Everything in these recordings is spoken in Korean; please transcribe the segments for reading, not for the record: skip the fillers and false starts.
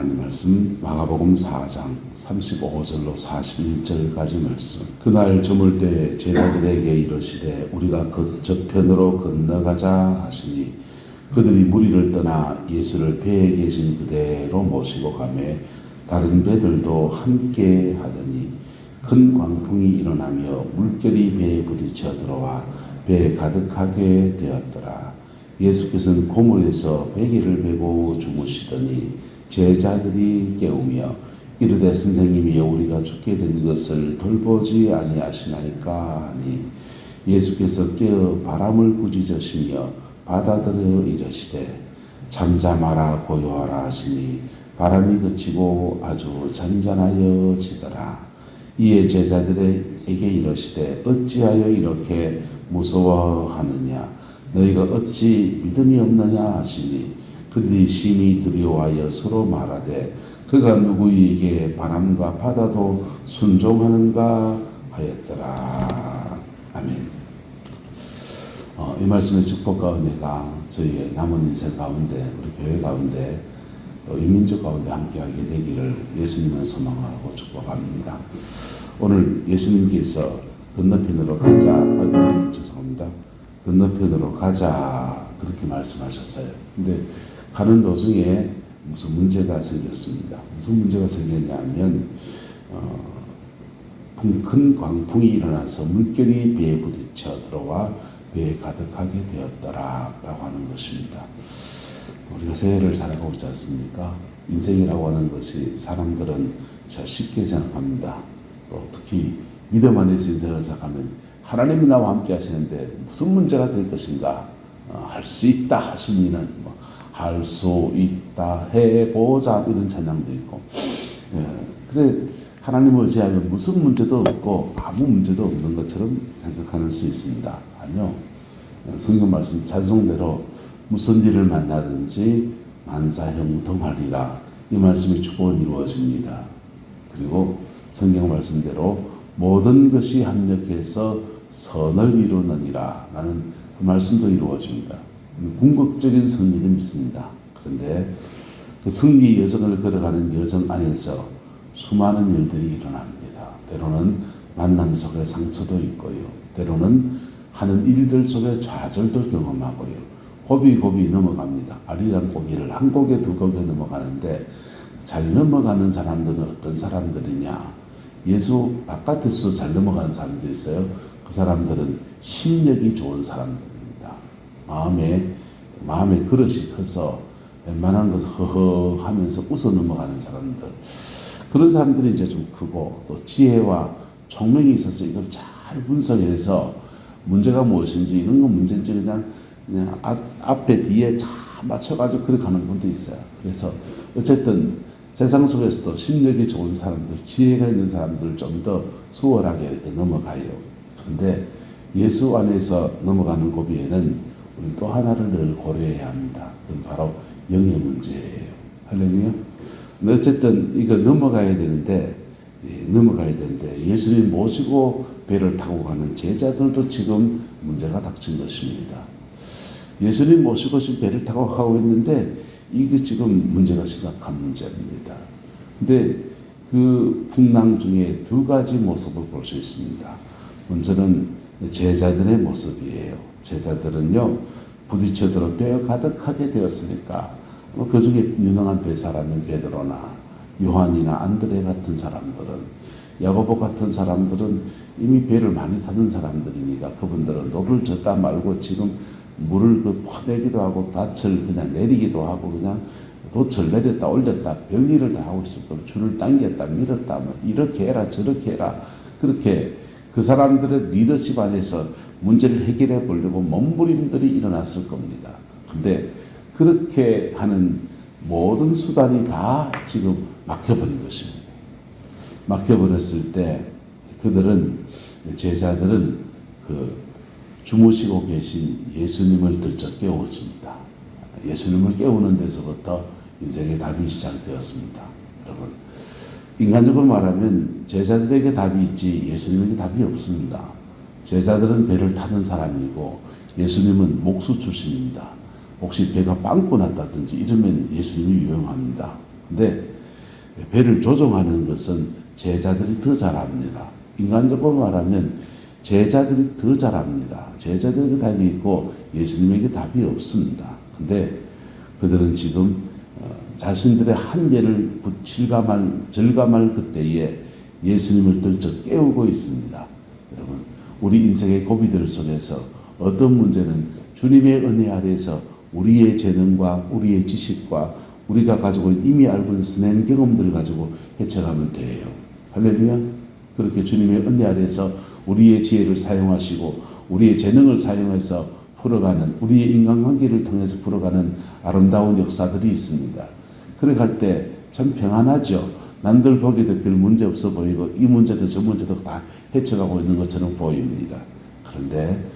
하나님 말씀 마가복음 4장 35절로 41절까지 말씀. 그날 저물 때 제자들에게 이르시되 우리가 그 저편으로 건너가자 하시니 그들이 무리를 떠나 예수를 배에 계신 그대로 모시고 가매 다른 배들도 함께 하더니 큰 광풍이 일어나며 물결이 배에 부딪혀 들어와 배에 가득하게 되었더라. 예수께서는 고물에서 베개를 베고 주무시더니 제자들이 깨우며 이르되 선생님이여 우리가 죽게 된 것을 돌보지 아니하시나이까 하니 예수께서 깨어 바람을 꾸짖으시며 바다들어 이르시되 잠잠하라 고요하라 하시니 바람이 그치고 아주 잔잔하여 지더라. 이에 제자들에게 이르시되 어찌하여 이렇게 무서워하느냐 너희가 어찌 믿음이 없느냐 하시니 그들이 심히 두려워하여 서로 말하되 그가 누구에게 바람과 바다도 순종하는가 하였더라. 아멘. 이 말씀의 축복과 은혜가 저희의 남은 인생 가운데 우리 교회 가운데 또 이민족 가운데 함께하게 되기를 예수님을 소망하고 축복합니다. 오늘 예수님께서 건너편으로 가자 죄송합니다. 건너편으로 가자 그렇게 말씀하셨어요. 근데 가는 도중에 무슨 문제가 생겼습니다. 무슨 문제가 생겼냐면 큰 광풍이 일어나서 물결이 배에 부딪혀 들어와 배에 가득하게 되었더라 라고 하는 것입니다. 우리가 새해를 살아가고 있지 않습니까? 인생이라고 하는 것이 사람들은 쉽게 생각합니다. 또 특히 믿음 안에서 인생을 생각하면 하나님이 나와 함께 하시는데 무슨 문제가 될 것인가? 할 수 있다 하시니는 할 수 있다 해보자 이런 찬양도 있고 그래 하나님을 의지하면 무슨 문제도 없고 아무 문제도 없는 것처럼 생각하는 수 있습니다. 아니요. 성경 말씀 찬송대로 무슨 일을 만나든지 만사형통하리라 이 말씀이 축복은 이루어집니다. 그리고 성경 말씀대로 모든 것이 합력해서 선을 이루느니라 라는 그 말씀도 이루어집니다. 궁극적인 승리를 믿습니다. 그런데 그 승리 여정을 걸어가는 여정 안에서 수많은 일들이 일어납니다. 때로는 만남 속에 상처도 있고요. 때로는 하는 일들 속에 좌절도 경험하고요. 고비고비 넘어갑니다. 아리랑 고기를 한 고개 두 고개 넘어가는데 잘 넘어가는 사람들은 어떤 사람들이냐? 예수 바깥에서 잘 넘어가는 사람들이 있어요. 그 사람들은 심력이 좋은 사람들입니다. 마음의 그릇이 커서 웬만한 것을 허허 하면서 웃어 넘어가는 사람들. 그런 사람들이 이제 좀 크고 또 지혜와 총명이 있어서 이걸 잘 분석해서 문제가 무엇인지 이런 거 문제인지 그냥 앞에 뒤에 잘 맞춰가지고 그렇게 가는 분도 있어요. 그래서 어쨌든 세상 속에서도 심력이 좋은 사람들, 지혜가 있는 사람들을 좀 더 수월하게 이렇게 넘어가요. 그런데 예수 안에서 넘어가는 고비에는 우리 또 하나를 늘 고려해야 합니다. 그건 바로 영의 문제예요. 할렐루야. 어쨌든 이거 넘어가야 되는데 예수님 모시고 배를 타고 가는 제자들도 지금 문제가 닥친 것입니다. 예수님 모시고 지금 배를 타고 가고 있는데 이게 지금 문제가 심각한 문제입니다. 근데 그 풍랑 중에 두 가지 모습을 볼 수 있습니다. 먼저는 제자들의 모습이에요. 제자들은요, 부딪혀들어 배가 가득하게 되었으니까 그 중에 유능한 배사라면 베드로나 요한이나 안드레 같은 사람들은 야고보 같은 사람들은 이미 배를 많이 타는 사람들이니까 그분들은 노를 젓다 말고 지금 물을 퍼내기도 하고 닻을 그냥 내리기도 하고 그냥 돛을 내렸다 올렸다 별일을 다 하고 있을 거고 줄을 당겼다 밀었다 뭐 이렇게 해라 저렇게 해라 그렇게 그 사람들의 리더십 안에서 문제를 해결해 보려고 몸부림들이 일어났을 겁니다. 근데 그렇게 하는 모든 수단이 다 지금 막혀버린 것입니다. 막혀버렸을 때 제자들은 주무시고 계신 예수님을 들쩍 깨워줍니다. 예수님을 깨우는 데서부터 인생의 답이 시작되었습니다. 여러분, 인간적으로 말하면 제자들에게 답이 있지 예수님에게 답이 없습니다. 제자들은 배를 타는 사람이고 예수님은 목수 출신입니다. 혹시 배가 빵꾸 났다든지 이러면 예수님이 유용합니다. 근데 배를 조종하는 것은 제자들이 더 잘합니다. 인간적으로 말하면 제자들이 더 잘합니다. 제자들에게 답이 있고 예수님에게 답이 없습니다. 근데 그들은 지금 자신들의 한계를 절감할 그때에 예수님을 들쩍 깨우고 있습니다. 여러분, 우리 인생의 고비들 속에서 어떤 문제는 주님의 은혜 아래에서 우리의 재능과 우리의 지식과 우리가 가지고 이미 알고 있는 선행 경험들을 가지고 헤쳐가면 돼요. 할렐루야. 그렇게 주님의 은혜 아래에서 우리의 지혜를 사용하시고 우리의 재능을 사용해서 풀어가는, 우리의 인간관계를 통해서 풀어가는 아름다운 역사들이 있습니다. 그렇게 할 때 참 평안하죠. 남들 보기에도 별 문제 없어 보이고 이 문제도 저 문제도 다 헤쳐가고 있는 것처럼 보입니다. 그런데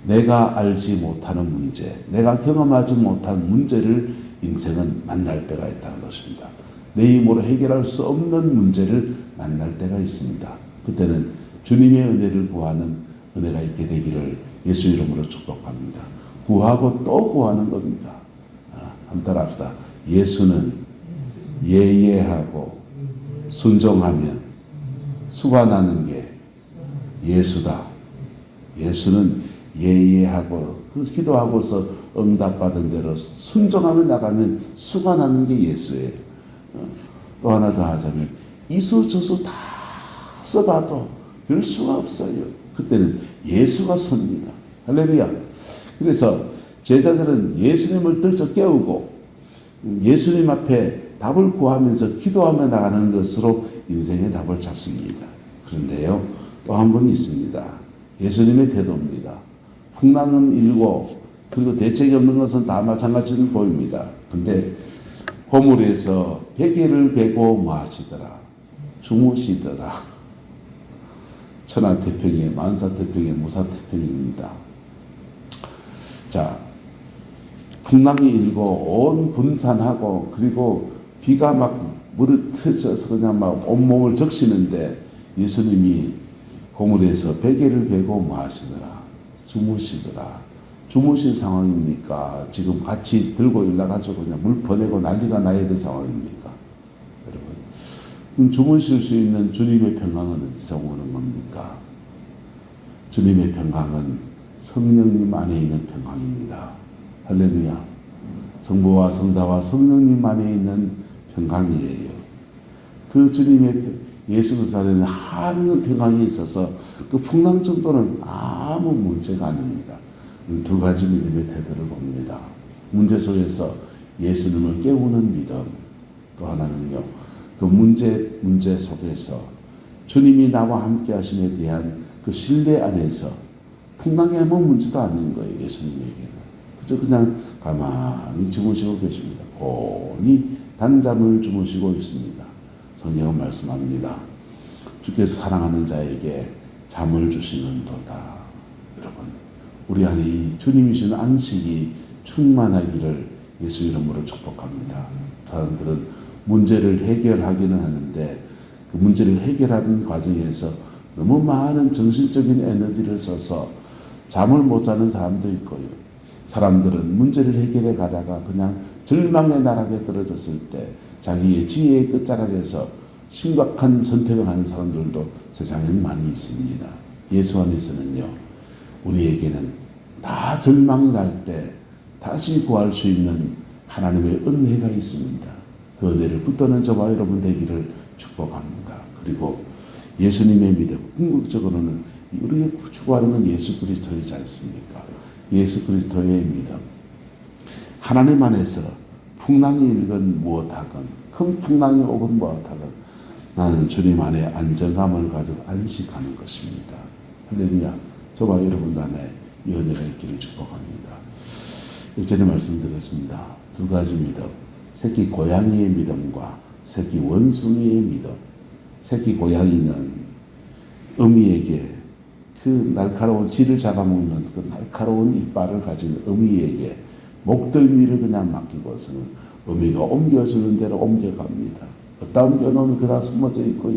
내가 알지 못하는 문제, 내가 경험하지 못한 문제를 인생은 만날 때가 있다는 것입니다. 내 힘으로 해결할 수 없는 문제를 만날 때가 있습니다. 그때는 주님의 은혜를 구하는 은혜가 있게 되기를 예수 이름으로 축복합니다. 구하고 또 구하는 겁니다. 한번 따라합시다. 예수는 예예하고 순종하면 수가 나는 게 예수다. 예수는 예예하고 기도하고서 응답받은 대로 순종하며 나가면 수가 나는 게 예수예요. 또 하나 더 하자면 이수저수 다 써봐도 별 수가 없어요. 그때는 예수가 수입니다. 할렐루야. 그래서 제자들은 예수님을 들쩍 깨우고 예수님 앞에 답을 구하면서 기도하며 나가는 것으로 인생의 답을 찾습니다. 그런데요, 또 한 분 있습니다. 예수님의 태도입니다. 풍랑은 일고 그리고 대책이 없는 것은 다 마찬가지로 보입니다. 근데 고물에서 베개를 베고 뭐 하시더라? 주무시더라. 천하태평이 만사태평이 무사태평입니다. 자, 풍랑이 일고 온 분산하고 그리고 비가 막 물을 터져서 그냥 막 온몸을 적시는데 예수님이 고물에서 베개를 베고 뭐 하시더라? 주무시더라. 주무실 상황입니까? 지금 같이 들고 일나가지고 그냥 물 퍼내고 난리가 나야 될 상황입니까? 여러분, 그럼 주무실 수 있는 주님의 평강은 어디서 오는 겁니까? 주님의 평강은 성령님 안에 있는 평강입니다. 할렐루야. 성부와 성자와 성령님 안에 있는 평강이에요. 그 주님의 예수 그리스도 안에는 하늘 평강이 있어서 그 풍랑 정도는 아무 문제가 아닙니다. 두 가지 믿음의 태도를 봅니다. 문제 속에서 예수님을 깨우는 믿음. 또 하나는요, 그 문제 속에서 주님이 나와 함께 하심에 대한 그 신뢰 안에서 풍랑이 아무 문제도 아닌 거예요. 예수님에게는. 그저 그냥 가만히 주무시고 계십니다. 곤히 단잠을 주무시고 있습니다. 성경은 말씀합니다. 주께서 사랑하는 자에게 잠을 주시는도다. 여러분, 우리 안에 이 주님이 주는 안식이 충만하기를 예수 이름으로 축복합니다. 사람들은 문제를 해결하기는 하는데 그 문제를 해결하는 과정에서 너무 많은 정신적인 에너지를 써서 잠을 못 자는 사람도 있고요. 사람들은 문제를 해결해 가다가 그냥 절망의 나락에 떨어졌을 때 자기의 지혜의 끝자락에서 심각한 선택을 하는 사람들도 세상에는 많이 있습니다. 예수 안에서는요, 우리에게는 다 절망이 날 때 다시 구할 수 있는 하나님의 은혜가 있습니다. 그 은혜를 붙드는 저와 여러분 되기를 축복합니다. 그리고 예수님의 믿음, 궁극적으로는 우리가 추구하는 건 예수 그리스도이지 않습니까? 예수 그리스도의 믿음. 하나님 안에서 풍랑이 일건 무엇하건 큰 풍랑이 오건 무엇하건 나는 주님 안에 안정감을 가지고 안식하는 것입니다. 할렐루야. 저와 여러분 안에 이 은혜가 있기를 축복합니다. 1절에 말씀드렸습니다. 두 가지 믿음. 새끼 고양이의 믿음과 새끼 원숭이의 믿음. 새끼 고양이는 어미에게 그 날카로운 쥐를 잡아먹는 그 날카로운 이빨을 가진 어미에게 목덜미를 그냥 맡기고서는 어미가 옮겨주는 대로 옮겨갑니다. 어디다 옮겨놓으면 그다 숨어져 있고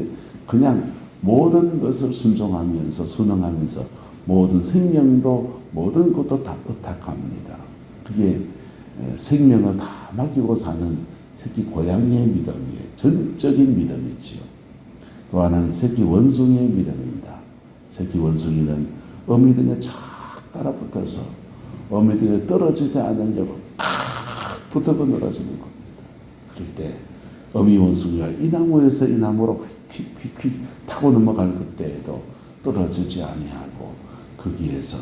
그냥 모든 것을 순종하면서 순응하면서 모든 생명도 모든 것도 다 의탁합니다. 그게 생명을 다 맡기고 사는 새끼 고양이의 믿음이에요. 전적인 믿음이지요. 또 하나는 새끼 원숭이의 믿음입니다. 새끼 원숭이는 어미 등에 착 따라붙어서 어미 등에 떨어지지 않으려고 붙어서 늘어지는 겁니다. 그럴 때 어미 원숭이가 이 나무에서 이 나무로 휙휙휙 타고 넘어갈 그때에도 떨어지지 아니하고 거기에서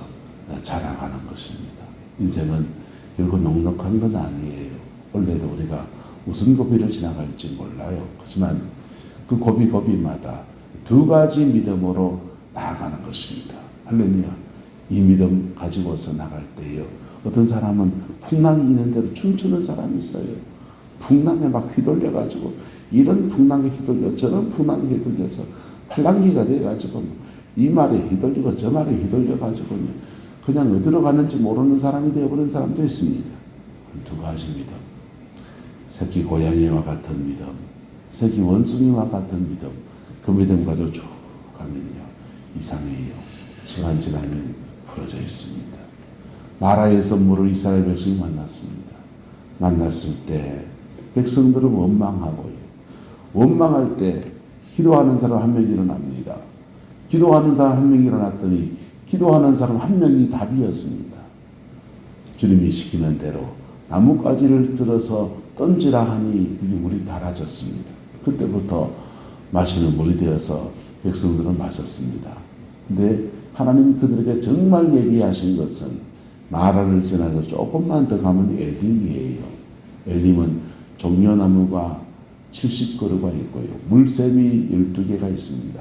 자라가는 것입니다. 인생은 결국 넉넉한 건 아니에요. 원래도 우리가 무슨 고비를 지나갈지 몰라요. 하지만 그 고비마다 두 가지 믿음으로 나아가는 것입니다. 할렐루야. 이 믿음 가지고서 나갈 때요. 어떤 사람은 풍랑이 있는 대로 춤추는 사람이 있어요. 풍랑에 막 휘둘려가지고 이런 풍랑에 휘둘려 저런 풍랑에 휘둘려서 팔랑귀가 돼가지고 이 말에 휘둘리고 저 말에 휘둘려가지고 그냥 어디로 가는지 모르는 사람이 되어버린 사람도 있습니다. 두 가지 믿음. 새끼 고양이와 같은 믿음, 새끼 원숭이와 같은 믿음. 그 믿음 가지고 쭉 가면요. 이상해요. 시간 지나면 풀어져 있습니다. 마라의 선물을 이스라엘 백성이 만났습니다. 만났을 때 백성들은 원망하고요. 원망할 때 기도하는 사람 한 명이 일어납니다. 기도하는 사람 한 명이 일어났더니 기도하는 사람 한 명이 답이었습니다. 주님이 시키는 대로 나뭇가지를 들어서 던지라 하니 그게 물이 달아졌습니다. 그때부터 마시는 물이 되어서 백성들은 마셨습니다. 근데 하나님이 그들에게 정말 예비하신 것은 마라를 지나서 조금만 더 가면 엘림이에요. 엘림은 종려나무가 70그루가 있고요. 물샘이 12개가 있습니다.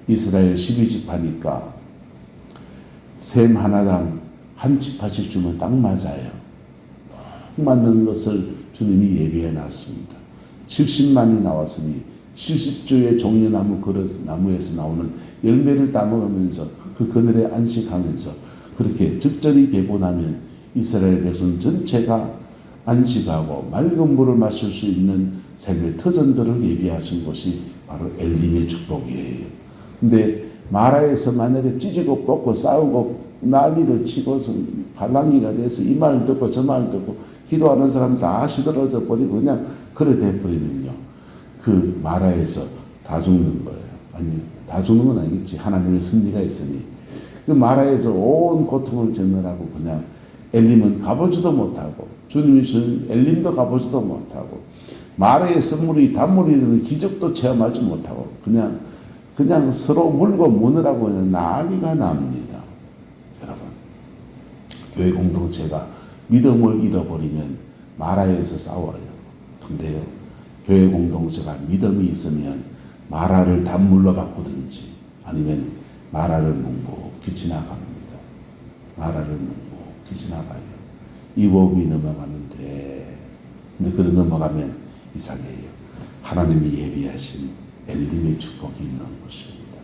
이스라엘 12지파니까 샘 하나당 한 지파씩 주면 딱 맞아요. 딱 맞는 것을 주님이 예비해 놨습니다. 70만이 나왔으니 70주의 종려나무 나무에서 나오는 열매를 따먹으면서 그 그늘에 안식하면서 그렇게 적절히 배분하면 이스라엘 백성 전체가 안식하고 맑은 물을 마실 수 있는 삶의 터전들을 예비하신 곳이 바로 엘림의 축복이에요. 근데 마라에서 만약에 찢고 뽑고 싸우고 난리를 치고서 반란기가 돼서 이 말 듣고 저 말 듣고 기도하는 사람 다 시들어져 버리고 그냥 그래 돼버리면요. 그 마라에서 다 죽는 거예요. 아니 다 죽는 건 아니겠지. 하나님의 섭리가 있으니 그 마라에서 온 고통을 견느라고 그냥 엘림은 가보지도 못하고 주님이 주신 엘림도 가보지도 못하고 마라의 선물이 단물이 되는 기적도 체험하지 못하고 그냥 서로 물고 무느라고 그냥 난리가 납니다. 여러분 교회 공동체가 믿음을 잃어버리면 마라에서 싸워요. 근데요 교회 공동체가 믿음이 있으면 마라를 단물로 바꾸든지 아니면 마라를 묵묵히 지나갑니다. 마라를 묵묵히 지나가요. 이 법이 넘어가면 돼. 근데 그래 넘어가면 이상해요. 하나님이 예비하신 엘림의 축복이 있는 것입니다.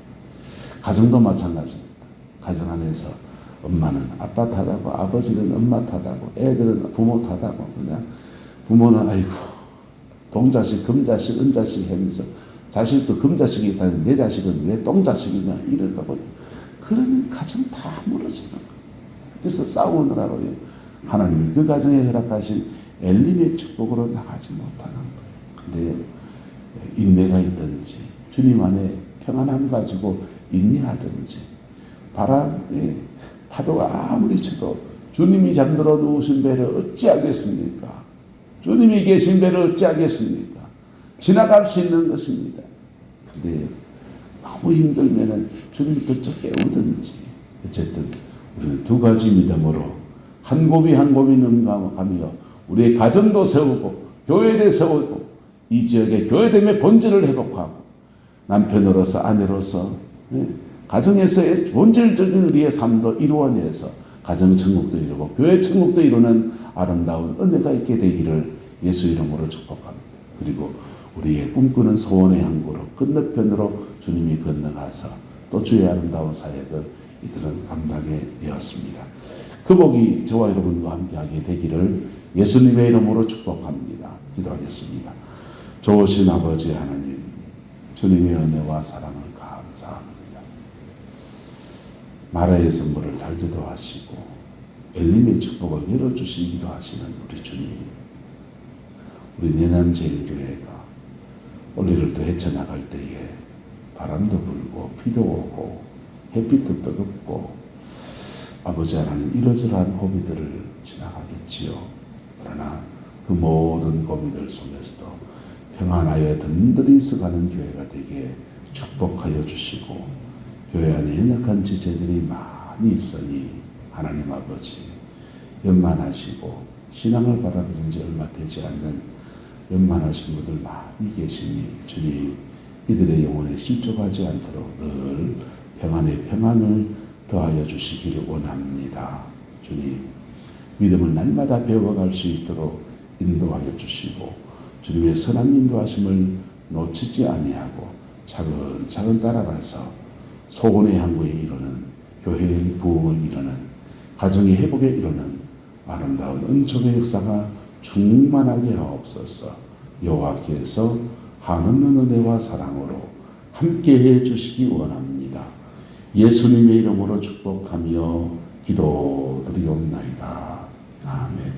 가정도 마찬가지입니다. 가정 안에서 엄마는 아빠 탓하고 아버지는 엄마 탓하고 애들은 부모 탓하고 그냥 부모는 아이고 동자식 금자식 은자식 하면서 자식도 금자식이 있다는 내 자식은 왜 똥자식이냐 이럴까 봐 그러면 가정 다 무너지는 거예요. 그래서 싸우느라고요. 하나님이 그 가정에 허락하신 엘림의 축복으로 나가지 못하는 거예요. 근데 인내가 있든지 주님 안에 평안함 가지고 인내하든지 바람에 파도가 아무리 쳐도 주님이 잠들어 누우신 배를 어찌하겠습니까? 주님이 계신 배를 어찌하겠습니까? 지나갈 수 있는 것입니다. 근데 너무 힘들면은 주님 들쩍 깨우든지 어쨌든 우리는 두 가지 믿음으로 한 고비 한 고비 넘어가며 우리의 가정도 세우고 교회도 세우고 이 지역의 교회됨의 본질을 회복하고 남편으로서 아내로서 가정에서의 본질적인 우리의 삶도 이루어내서 가정 천국도 이루고 교회 천국도 이루는 아름다운 은혜가 있게 되기를 예수 이름으로 축복합니다. 그리고 우리의 꿈꾸는 소원의 항구로 건너편으로 주님이 건너가서 또 주의 아름다운 사역을 이들은 감당해 되었습니다. 그 복이 저와 여러분과 함께하게 되기를 예수님의 이름으로 축복합니다. 기도하겠습니다. 좋으신 아버지 하나님, 주님의 은혜와 사랑을 감사합니다. 마라의 선물을 달기도 하시고 엘림의 축복을 열어주시기도 하시는 우리 주님, 우리 내남제일교회가 올리를 또 헤쳐나갈 때에 바람도 불고 비도 오고 햇빛도 뜨겁고 아버지 하나님 이러저러한 고비들을 지나가겠지요. 그러나 그 모든 고비들 속에서도 평안하여 든든히 서가는 교회가 되게 축복하여 주시고 교회 안에 연약한 지체들이 많이 있으니 하나님 아버지 연만하시고 신앙을 받아들인 지 얼마 되지 않는 연만하신 분들 많이 계시니 주님 이들의 영혼에 실족하지 않도록 늘 평안의 평안을 더하여 주시기를 원합니다. 주님 믿음을 날마다 배워갈 수 있도록 인도하여 주시고 주님의 선한 인도하심을 놓치지 아니하고 차근차근 따라가서 소원의 항구에 이르는 교회의 부흥을 이루는 가정의 회복에 이르는 아름다운 은총의 역사가 충만하게 하옵소서. 여호와께서 한없는 은혜와 사랑으로 함께해 주시기 원합니다. 예수님의 이름으로 축복하며 기도드리옵나이다. 아멘.